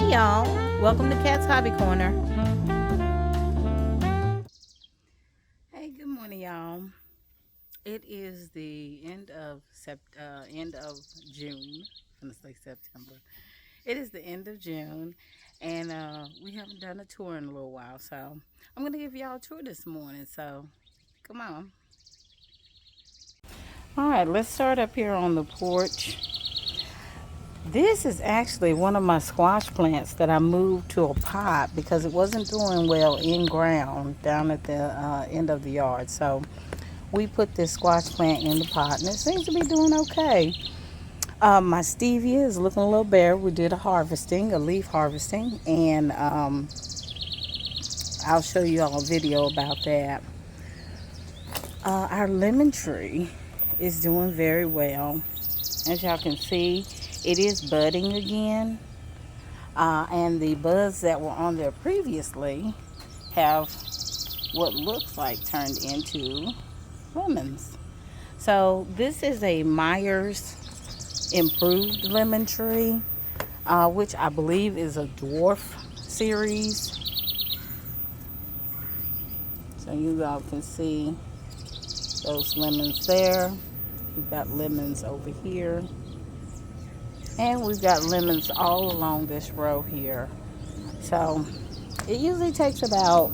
Hey y'all, welcome to Cat's Hobby Corner. Hey, good morning y'all. It is the end of June. I'm gonna say September. It is the end of June, and we haven't done a tour in a little while, so I'm gonna give y'all a tour this morning. So come on. All right, let's start up here on the porch. This is actually one of my squash plants that I moved to a pot because it wasn't doing well in ground down at the end of the yard. So we put this squash plant in the pot and it seems to be doing okay. My stevia is looking a little bare. We did a leaf harvesting, and I'll show you all a video about that. Our lemon tree is doing very well. As y'all can see, it is budding again, and the buds that were on there previously have what looks like turned into lemons. So this is a MEYER's improved lemon tree, which I believe is a dwarf series. So you all can see those lemons there. We've got lemons over here. And we've got lemons all along this row here. So it usually takes about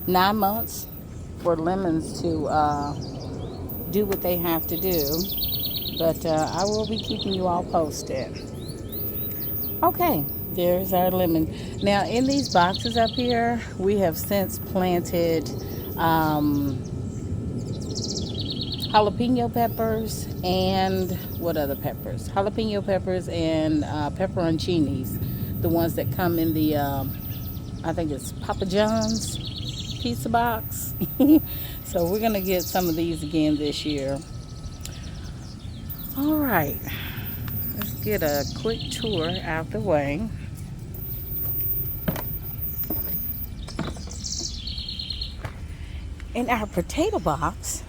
9 months for lemons to do what they have to do. But I will be keeping you all posted. Okay, there's our lemon. Now in these boxes up here, we have since planted jalapeno peppers and what other peppers? Jalapeno peppers and pepperoncinis, the ones that come in the I think it's Papa John's pizza box. So we're gonna get some of these again this year. All right, let's get a quick tour out the way. In our potato box,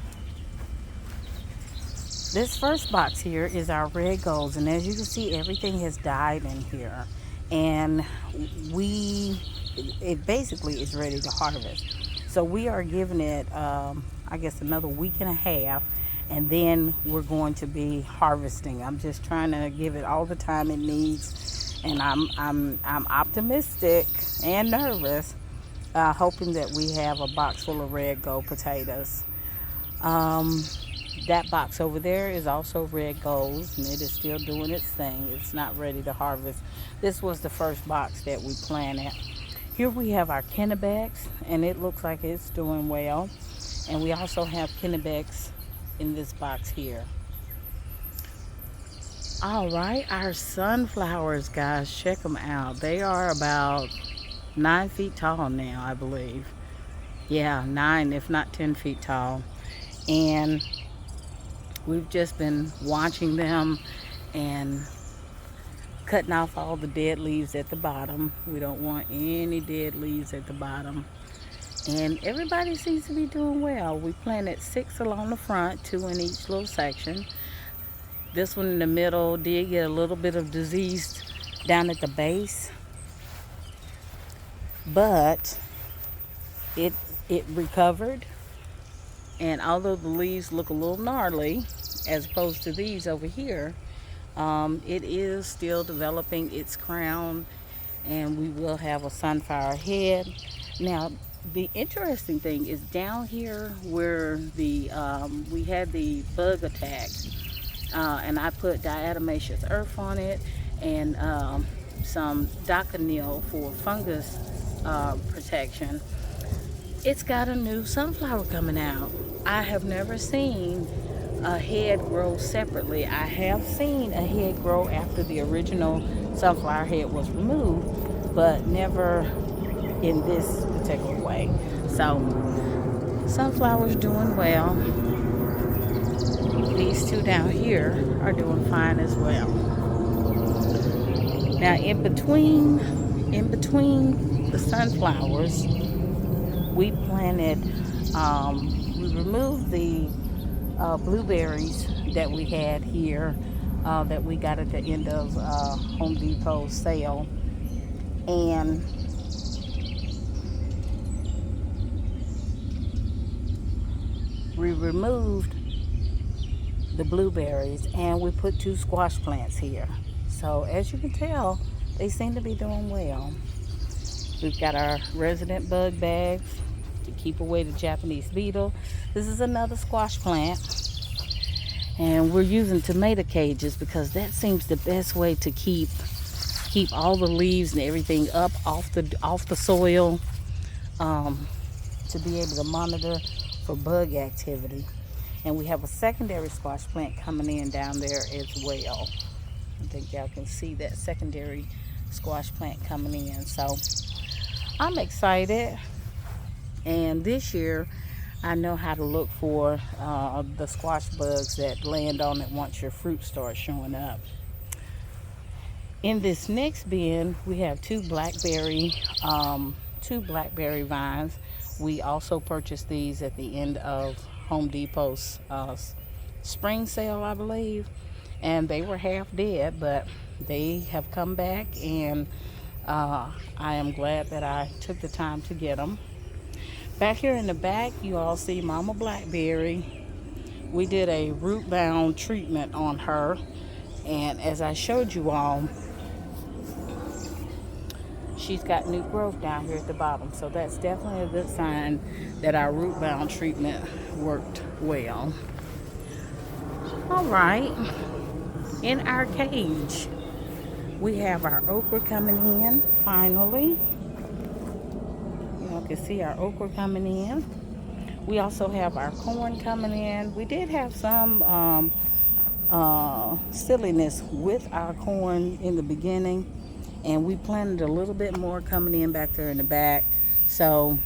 this first box here is our red golds, and as you can see, everything has died in here, and it basically is ready to harvest. So we are giving it I guess another week and a half, and then we're going to be harvesting. I'm just trying to give it all the time it needs, and I'm optimistic and nervous, hoping that we have a box full of red gold potatoes. That box over there is also red golds, and it is still doing its thing. It's not ready to harvest. This was the first box that we planted. Here we have our Kennebecs, and it looks like it's doing well. And we also have Kennebecs in this box here. All right, our sunflowers, guys, check them out. They are about 9 feet tall now, I believe. Yeah, 9 if not 10 feet tall. And we've just been watching them and cutting off all the dead leaves at the bottom. We don't want any dead leaves at the bottom. And everybody seems to be doing well. We planted 6 along the front, 2 in each little section. This one in the middle did get a little bit of disease down at the base, but it recovered. And although the leaves look a little gnarly as opposed to these over here, it is still developing its crown, and we will have a sunflower head. Now the interesting thing is down here where the we had the bug attack, and I put diatomaceous earth on it and some Daconil for fungus protection. It's got a new sunflower coming out. I have never seen a head grow separately. I have seen a head grow after the original sunflower head was removed, but never in this particular way. So sunflowers doing well. These 2 down here are doing fine as well. Now in between the sunflowers, we planted we removed the blueberries that we had here that we got at the end of Home Depot sale. And we removed the blueberries and we put 2 squash plants here. So as you can tell, they seem to be doing well. We've got our resident bug bags to keep away the Japanese beetle. This is another squash plant. And we're using tomato cages because that seems the best way to keep all the leaves and everything up off the soil, to be able to monitor for bug activity. And we have a secondary squash plant coming in down there as well. I think y'all can see that secondary squash plant coming in. So I'm excited. And this year, I know how to look for the squash bugs that land on it once your fruit starts showing up. In this next bin, we have 2 blackberry vines. We also purchased these at the end of Home Depot's spring sale, I believe. And they were half dead, but they have come back, and I am glad that I took the time to get them. Back here in the back, you all see Mama Blackberry. We did a root bound treatment on her, and as I showed you all, she's got new growth down here at the bottom. So that's definitely a good sign that our root bound treatment worked well. All right, in our cage, we have our okra coming in finally. You can see our okra coming in. We also have our corn coming in. We did have some silliness with our corn in the beginning, and we planted a little bit more coming in back there in the back. So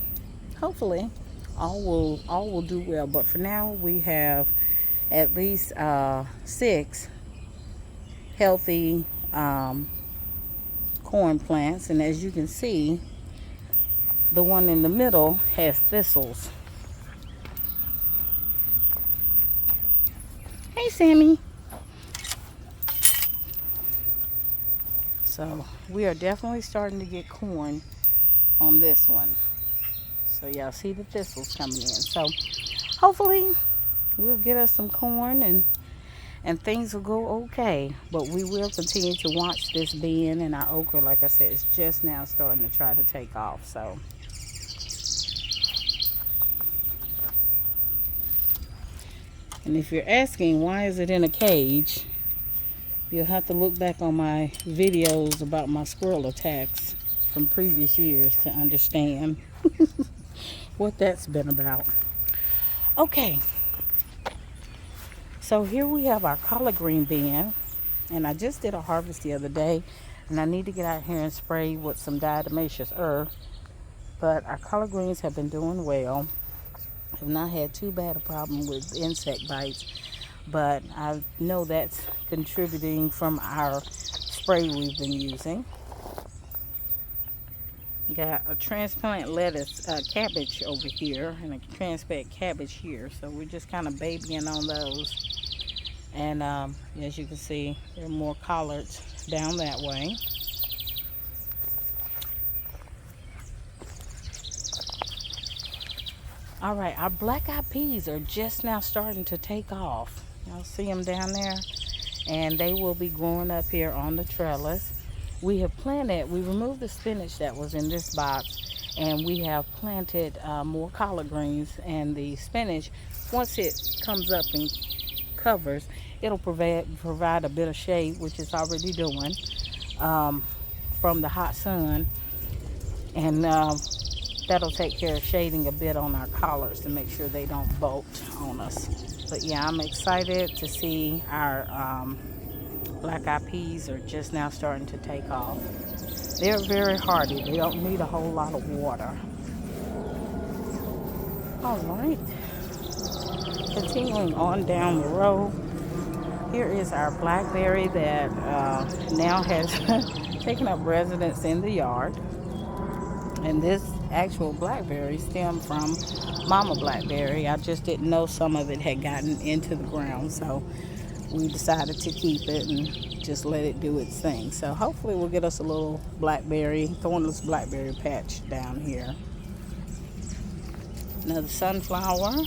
hopefully all will do well. But for now, we have at least 6 healthy corn plants, and as you can see, the one in the middle has thistles. Hey, Sammy. So we are definitely starting to get corn on this one. So y'all see the thistles coming in. So hopefully we'll get us some corn and things will go okay. But we will continue to watch this bin, and our okra, like I said, is just now starting to try to take off. So and if you're asking why is it in a cage, you'll have to look back on my videos about my squirrel attacks from previous years to understand what that's been about. Okay, so here we have our collard green bin, and I just did a harvest the other day, and I need to get out here and spray with some diatomaceous earth. But our collard greens have been doing well. I've not had too bad a problem with insect bites, but I know that's contributing from our spray we've been using. Got a transplant lettuce, cabbage over here, and a transplant cabbage here. So we're just kind of babying on those. And as you can see, there are more collards down that way. All right, our black-eyed peas are just now starting to take off. Y'all see them down there? And they will be growing up here on the trellis. We removed the spinach that was in this box, and we have planted more collard greens. And the spinach, once it comes up and covers, it'll provide a bit of shade, which it's already doing, from the hot sun. And that'll take care of shading a bit on our collards to make sure they don't bolt on us. But yeah, I'm excited to see our black-eyed peas are just now starting to take off. They're very hardy. They don't need a whole lot of water. All right. Continuing on down the road, here is our blackberry that now has taken up residence in the yard. And this actual blackberry stemmed from Mama Blackberry. I just didn't know some of it had gotten into the ground. So we decided to keep it and just let it do its thing. So hopefully we'll get us a little blackberry, thornless blackberry patch down here. Another sunflower.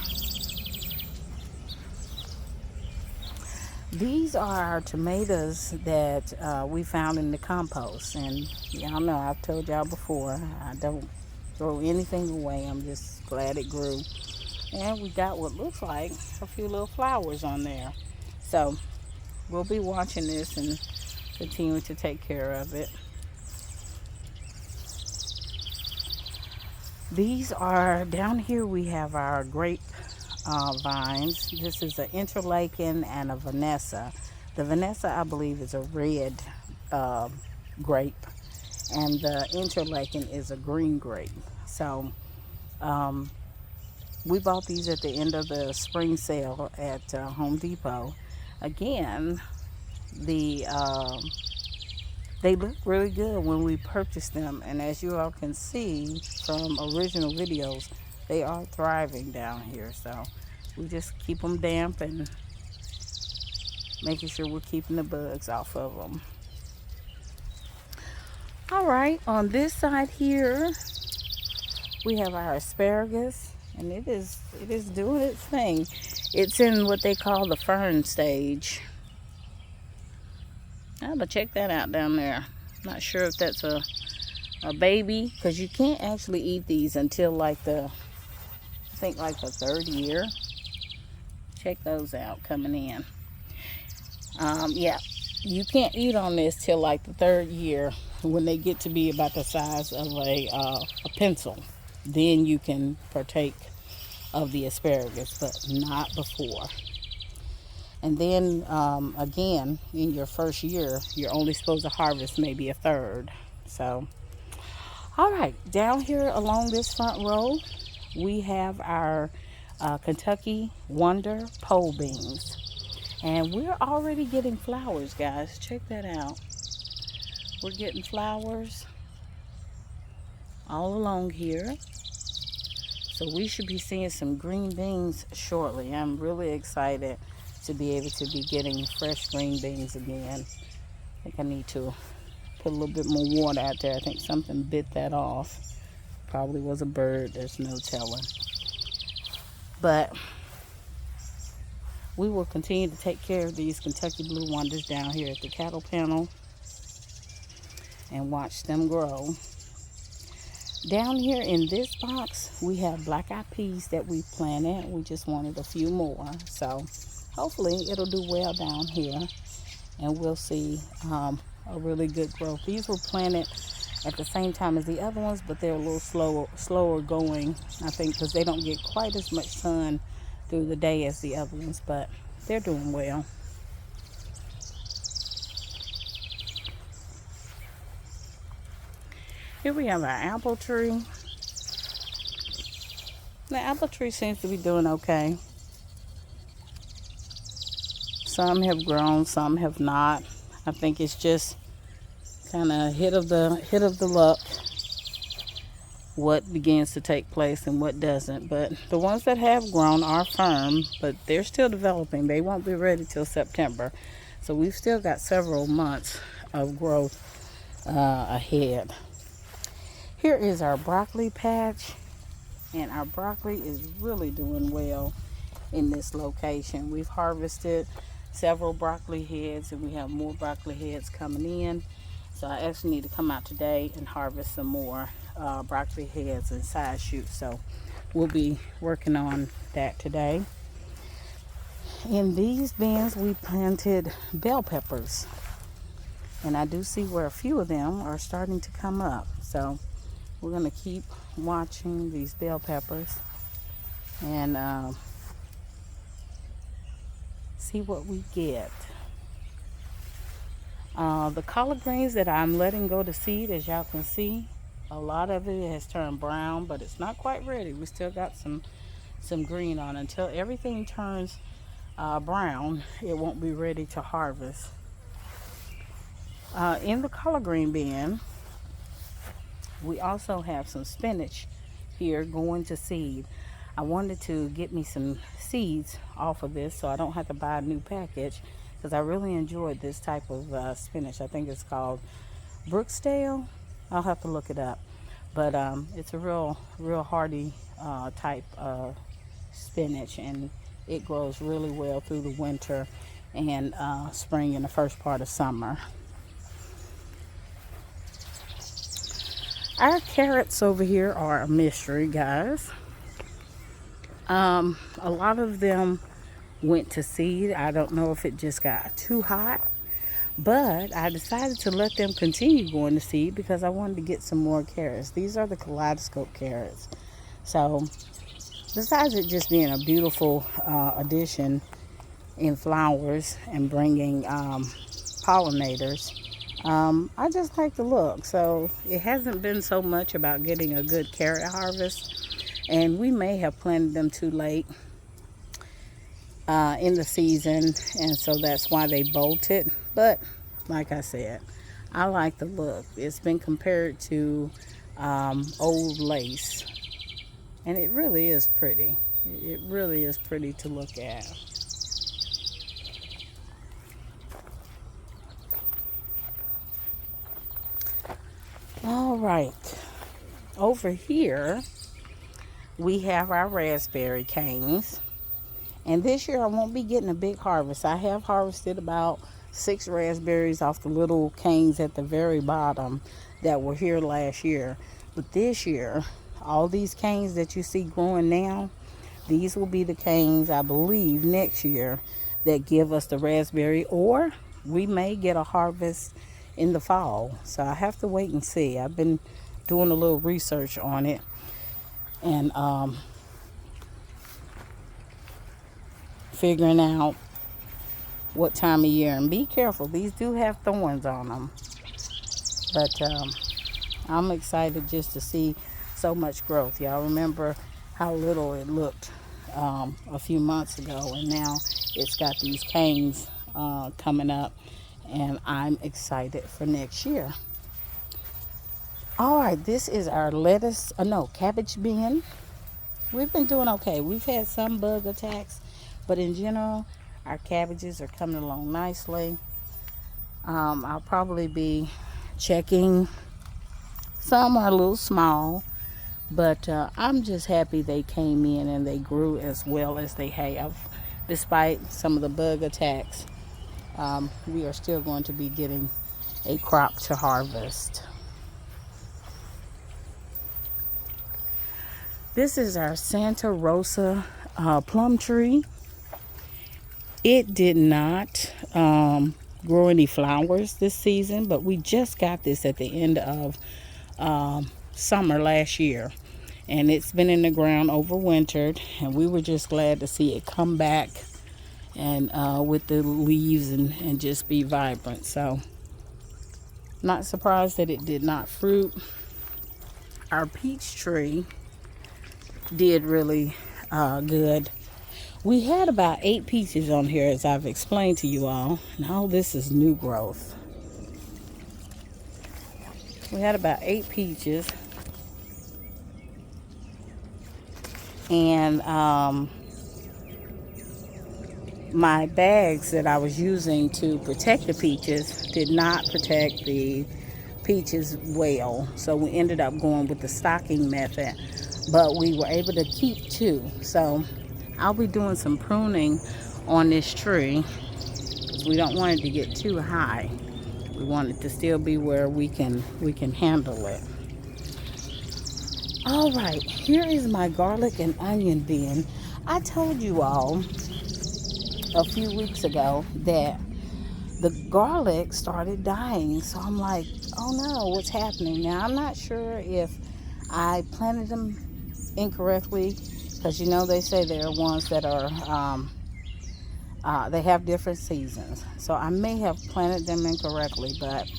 These are our tomatoes that we found in the compost. And y'all know, I've told y'all before, I don't throw anything away. I'm just glad it grew. And we got what looks like a few little flowers on there. So we'll be watching this and continue to take care of it. These are, down here we have our grape vines. This is an interlaken and a Vanessa. The Vanessa, I believe, is a red grape, and the interlaken is a green grape. So we bought these at the end of the spring sale at Home Depot. Again, they look really good when we purchased them, and as you all can see from original videos, they are thriving down here. So we just keep them damp and making sure we're keeping the bugs off of them. All right, on this side here we have our asparagus, and it is doing its thing. It's in what they call the fern stage. But check that out down there. Not sure if that's a baby, because you can't actually eat these until like I think like the 3rd year. Check those out coming in. Yeah, you can't eat on this till like the 3rd year, when they get to be about the size of a pencil. Then you can partake of the asparagus, but not before. And then again, in your 1st year, you're only supposed to harvest maybe a 1/3. So, all right, down here along this front row, we have our Kentucky Wonder pole beans. And we're already getting flowers, guys. Check that out. We're getting flowers all along here. So we should be seeing some green beans shortly. I'm really excited to be able to be getting fresh green beans again. I think I need to put a little bit more water out there. I think something bit that off. Probably was a bird, there's no telling. But we will continue to take care of these Kentucky Blue Wonders down here at the cattle panel and watch them grow. Down here in this box, we have black-eyed peas that we planted. We just wanted a few more. So hopefully it'll do well down here, and we'll see a really good growth. These were planted at the same time as the other ones, but they're a little slower going, I think, because they don't get quite as much sun through the day as the other ones, but they're doing well. Here we have our apple tree. The apple tree seems to be doing okay. Some have grown, some have not. I think it's just kind of hit of the luck, what begins to take place and what doesn't. But the ones that have grown are firm, but they're still developing. They won't be ready till September. So we've still got several months of growth ahead. Here is our broccoli patch, and our broccoli is really doing well in this location. We've harvested several broccoli heads, and we have more broccoli heads coming in. So I actually need to come out today and harvest some more broccoli heads and side shoots. So we'll be working on that today. In these bins, we planted bell peppers, and I do see where a few of them are starting to come up. So we're going to keep watching these bell peppers and see what we get. The collard greens that I'm letting go to seed, as y'all can see, a lot of it has turned brown, but it's not quite ready. We still got some green on. Until everything turns brown, it won't be ready to harvest. In the collard green bin, we also have some spinach here going to seed. I wanted to get me some seeds off of this so I don't have to buy a new package, because I really enjoyed this type of spinach. I think it's called Brooksdale. I'll have to look it up. But it's a real hardy type of spinach, and it grows really well through the winter and spring and the first part of summer. Our carrots over here are a mystery, guys. A lot of them went to seed. I don't know if it just got too hot, but I decided to let them continue going to seed because I wanted to get some more carrots. These are the Kaleidoscope carrots. So besides it just being a beautiful addition in flowers and bringing pollinators, I just like the look. So it hasn't been so much about getting a good carrot harvest, and we may have planted them too late in the season, and so that's why they bolted. But like I said, I like the look. It's been compared to old lace, and it really is pretty. It really is pretty to look at. All right, over here we have our raspberry canes, and this year I won't be getting a big harvest. I have harvested about 6 raspberries off the little canes at the very bottom that were here last year, but this year all these canes that you see growing now, these will be the canes, I believe, next year that give us the raspberry, or we may get a harvest in the fall. So I have to wait and see. I've been doing a little research on it, and figuring out what time of year. And be careful, these do have thorns on them, but I'm excited just to see so much growth. Y'all remember how little it looked a few months ago, and now it's got these canes coming up, and I'm excited for next year. All right, this is our lettuce, cabbage bin. We've been doing okay. We've had some bug attacks, but in general, our cabbages are coming along nicely. I'll probably be checking. Some are a little small, but I'm just happy they came in and they grew as well as they have. Despite some of the bug attacks, we are still going to be getting a crop to harvest. This is our Santa Rosa plum tree. It did not grow any flowers this season, but we just got this at the end of summer last year, and it's been in the ground overwintered, and we were just glad to see it come back and with the leaves and just be vibrant. So not surprised that it did not fruit. Our peach tree did really good. We had about 8 peaches on here, as I've explained to you all. Now this is new growth. We had about 8 peaches, and my bags that I was using to protect the peaches did not protect the peaches well, so we ended up going with the stocking method, but we were able to keep 2. So I'll be doing some pruning on this tree because we don't want it to get too high. We want it to still be where we can handle it. All right, here is my garlic and onion bin. I told you all a few weeks ago that the garlic started dying, so I'm like, oh no, what's happening? Now I'm not sure if I planted them incorrectly, because they say there are ones that are they have different seasons, so I may have planted them incorrectly, but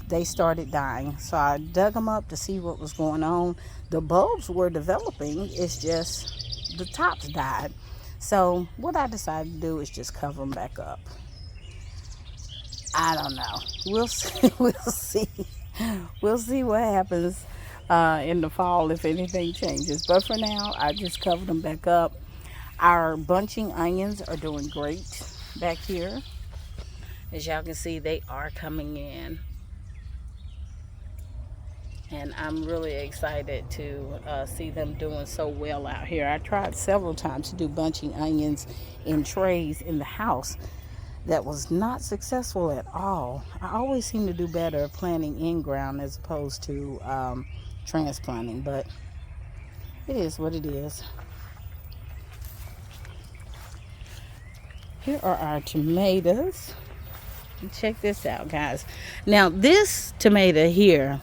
they started dying. So I dug them up to see what was going on. The bulbs were developing, it's just the tops died. So what I decided to do is just cover them back up. I don't know, we'll see. We'll see what happens in the fall, if anything changes. But for now, I just covered them back up. Our bunching onions are doing great back here. As y'all can see, they are coming in. And I'm really excited to see them doing so well out here. I tried several times to do bunching onions in trays in the house. That was not successful at all. I always seem to do better planting in ground as opposed to transplanting, but it is what it is. Here are our tomatoes. Check this out, guys. Now this tomato here,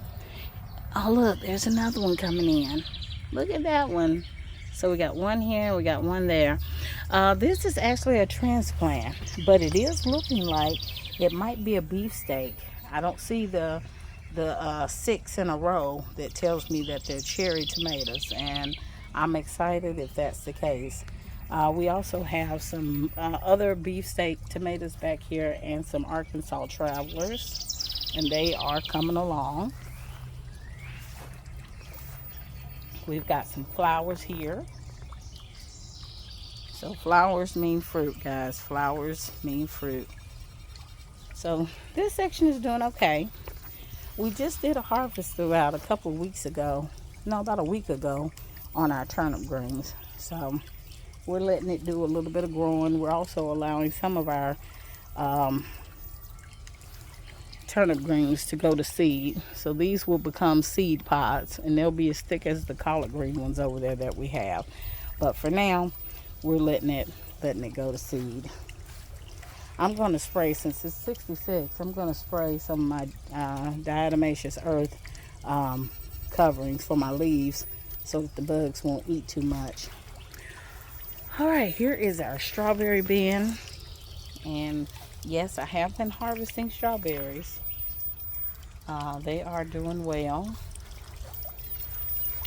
oh look, there's another one coming in. Look at that one. So we got one here, we got one there. This is actually a transplant, but it is looking like it might be a beefsteak. I don't see the 6 in a row that tells me that they're cherry tomatoes, and I'm excited if that's the case. We also have some other beefsteak tomatoes back here and some Arkansas Travelers, and they are coming along. We've got some flowers here. So flowers mean fruit, guys. Flowers mean fruit. So this section is doing okay. We just did a harvest throughout a couple of weeks ago. No, about a week ago on our turnip greens. So we're letting it do a little bit of growing. We're also allowing some of our turnip greens to go to seed. So these will become seed pods, and they'll be as thick as the collard green ones over there that we have. But for now, we're letting it go to seed. I'm going to spray, since it's 66, I'm going to spray some of my diatomaceous earth coverings for my leaves so that the bugs won't eat too much. All right, here is our strawberry bin. And yes, I have been harvesting strawberries. They are doing well.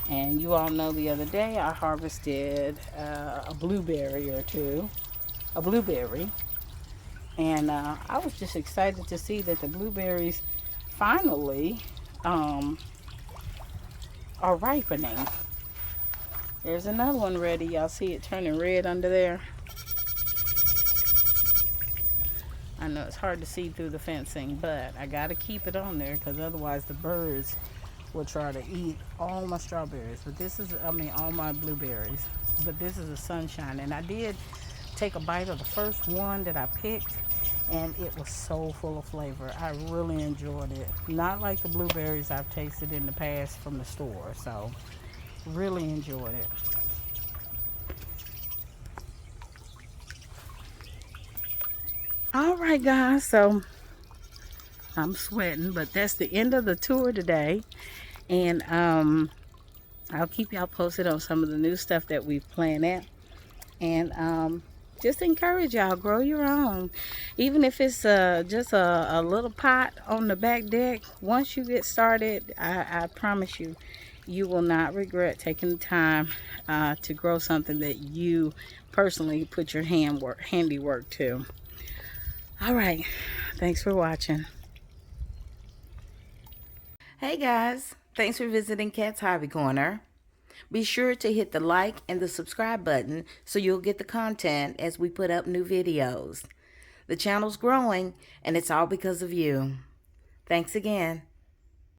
And you all know the other day I harvested a blueberry or two. A blueberry. And I was just excited to see that the blueberries finally are ripening. There's another one ready. Y'all see it turning red under there? I know it's hard to see through the fencing, but I got to keep it on there because otherwise the birds will try to eat all my strawberries. But this is, all my blueberries. But this is a sunshine. And I did take a bite of the first one that I picked, and it was so full of flavor. I really enjoyed it. Not like the blueberries I've tasted in the past from the store. So really enjoyed it. All right, guys, so I'm sweating, but that's the end of the tour today. And I'll keep y'all posted on some of the new stuff that we've planned out. And just encourage y'all, grow your own. Even if it's just a little pot on the back deck, once you get started, I promise you, you will not regret taking the time to grow something that you personally put your handiwork to. All right, thanks for watching. Hey guys, thanks for visiting Cat's Hobby Corner. Be sure to hit the like and the subscribe button so you'll get the content as we put up new videos. The channel's growing, and it's all because of you. Thanks again.